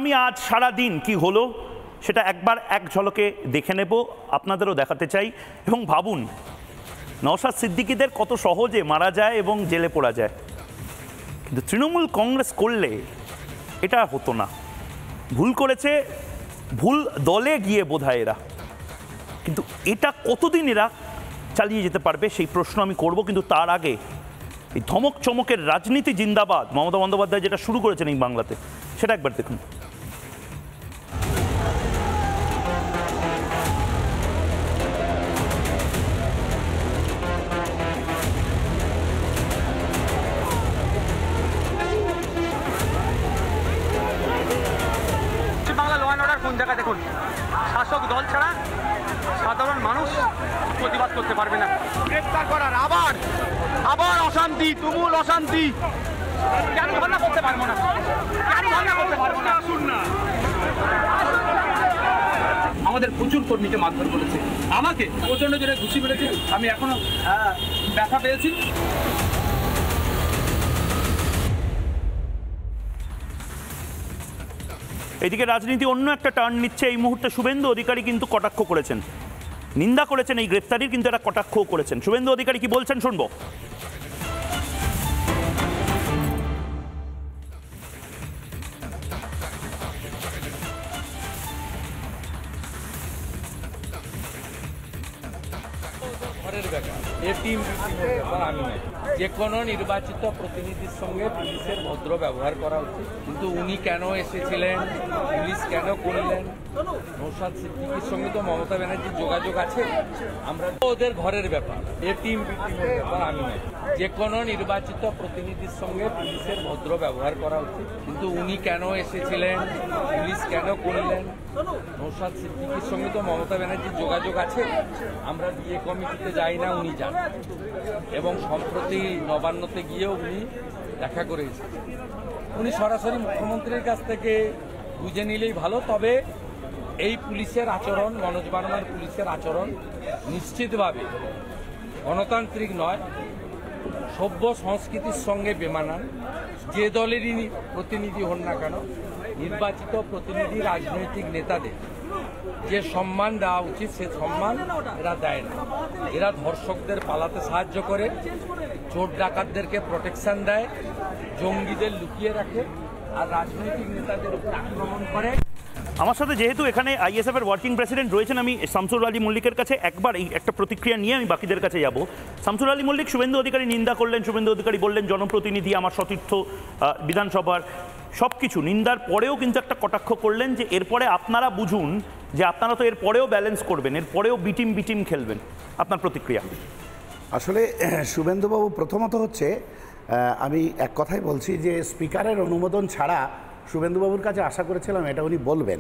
আমি আজ সারা দিন কি হলো সেটা একবার এক ঝলকে দেখে নেব, আপনাদেরও দেখাতে চাই। এবং ভাবুন নওশাদ সিদ্দিকীদের কত সহজে মারা যায় এবং জেলে পড়া যায়, কিন্তু তৃণমূল কংগ্রেস করলে এটা হতো না। ভুল করেছে, ভুল দলে গিয়ে বোধহয় এরা, কিন্তু এটা কতদিন এরা চালিয়ে যেতে পারবে সেই প্রশ্ন আমি করব। কিন্তু তার আগে এই ধমক চমকের রাজনীতি জিন্দাবাদ মমতা বন্দ্যোপাধ্যায় যেটা শুরু করেছেন এই বাংলাতে, সেটা একবার দেখুন। কোন জায়গা দেখুন, শাসক দল ছাড়া সাধারণ মানুষ প্রতিবাদ করতে পারবে না। গ্রেফতার করার আবার অশান্তি, তুমুল অশান্তি। কেন ধর্ণা করতে পারবো না? কেন ধর্ণা করতে পারবো না? শুন না, আমাদের প্রচুর কর্মীকে মারধর করেছে, আমাকে প্রচন্ড জোরে ঘুষি মেরেছে, আমি এখনো ব্যথা পেয়েছি। এদিকে রাজনীতি অন্য একটা টার্ন নিচ্ছে এই মুহূর্তে। শুভেন্দু অধিকারী কিন্তু কটাক্ষ করেছেন, নিন্দা করেছেন এই গ্রেফতারির, কিন্তু এটা কটাক্ষও করেছেন। শুভেন্দু অধিকারী কি বলছেন শুনবো। যে কোনো নির্বাচিত প্রতিনিধির সঙ্গে পুলিশের ভদ্র ব্যবহার করা উচিত, কিন্তু উনি কেন এসেছিলেন, পুলিশ কেন করলেন? নওশাদ সিদ্দিকীর সঙ্গে তো মমতা ব্যানার্জির যোগাযোগ আছে, আমরা ওদের ঘরের ব্যাপার, এ টিম ব্যাপার আমি নয়। যে কোনো নির্বাচিত প্রতিনিধির সঙ্গে পুলিশের ভদ্র ব্যবহার করা উচিত, কিন্তু উনি কেন এসেছিলেন, পুলিশ কেন করলেন? নওশাদ সিদ্দিকীর সঙ্গে তো মমতা ব্যানার্জির যোগাযোগ আছে, আমরা বিয়ে কমিটিতে যাই না, উনি যান। এবং সম্প্রতি নবান্নতে গিয়েও উনি দেখা করে এসেছেন। উনি সরাসরি মুখ্যমন্ত্রীর কাছ থেকে বুঝে নিলেই ভালো। তবে এই পুলিশের আচরণ, মনোজ বার্মার পুলিশের আচরণ নিশ্চিতভাবে গণতান্ত্রিক নয়, সভ্য সংস্কৃতির সঙ্গে বেমানান। যে দলেরই প্রতিনিধি হন না কেন, নির্বাচিত প্রতিনিধি রাজনৈতিক নেতাদের যে সম্মান দেওয়া উচিত সে সম্মান এরা দেয় না। এরা ধর্ষকদের পালাতে সাহায্য করে, চোর ডাকাতদেরকে প্রোটেকশন দেয়, জঙ্গিদের লুকিয়ে রাখে, আর রাজনৈতিক নেতাদের উপর আক্রমণ করে। আমার সাথে যেহেতু এখানে আইএসএফ এর ওয়ার্কিং প্রেসিডেন্ট রয়েছেন, আমি শামসুর আলী মল্লিকের কাছে একবার এই একটা প্রতিক্রিয়া নিয়ে আমি বাকিদের কাছে যাব। শামসুর আলী মল্লিক, শুভেন্দু অধিকারী নিন্দা করলেন, শুভেন্দু অধিকারী বললেন জনপ্রতিনিধি আমার সতীর্থ বিধানসভার, সব কিছু নিন্দার পরেও কিন্তু একটা কটাক্ষ করলেন যে এরপরে আপনারা বুঝুন যে আপনারা তো এরপরেও ব্যালেন্স করবেন, এরপরেও বিটিম খেলবেন। আপনার প্রতিক্রিয়া? আসলে শুভেন্দুবাবু, প্রথমত হচ্ছে আমি এক কথাই বলছি যে স্পিকারের অনুমোদন ছাড়া শুভেন্দুবাবুর কাছে আশা করেছিলাম এটা উনি বলবেন।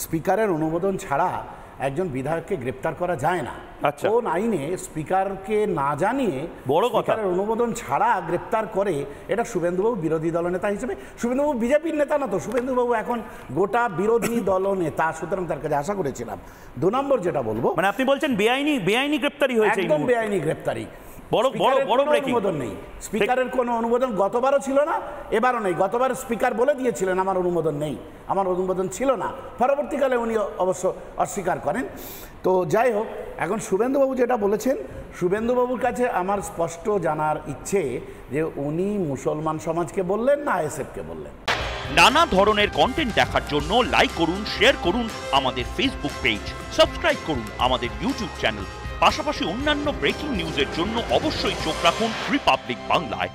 স্পিকারের অনুমোদন ছাড়া একজন বিধায়ককে গ্রেপ্তার করা যায় না। কোন আইনে স্পিকারকে না জানিয়ে স্পিকারের অনুমোদন ছাড়া গ্রেপ্তার করে, এটা শুভেন্দুবাবু বিরোধী দলনেতা হিসেবে, শুভেন্দুবাবু বিজেপির নেতা না তো, শুভেন্দুবাবু এখন গোটা বিরোধী দলনেতা, সুতরাং তার কাছে আশা করেছিলাম। 2 নম্বর যেটা বলবো, মানে আপনি বলছেন বেআইনি গ্রেপ্তারি হয়েছে, একদম বেআইনি গ্রেপ্তারি, বড় অনুমোদন নেই। স্পিকারের কোনো অনুমোদন গতবারও ছিল না, এবারও নেই। গতবার স্পিকার বলে দিয়েছিলেন আমার অনুমোদন নেই, আমার অনুমোদন ছিল না, পরবর্তীকালে উনি অবশ্য অস্বীকার করেন। তো যাই হোক, এখন শুভেন্দুবাবু যেটা বলেছেন, শুভেন্দুবাবুর কাছে আমার স্পষ্ট জানার ইচ্ছে যে উনি মুসলমান সমাজকে বললেন না আইএসএফকে বললেন। নানা ধরনের কন্টেন্ট দেখার জন্য লাইক করুন, শেয়ার করুন আমাদের ফেসবুক পেজ, সাবস্ক্রাইব করুন আমাদের ইউটিউব চ্যানেল। পাশাপাশি অন্যান্য ব্রেকিং নিউজের জন্য অবশ্যই চোখ রাখুন রিপাবলিক বাংলায়।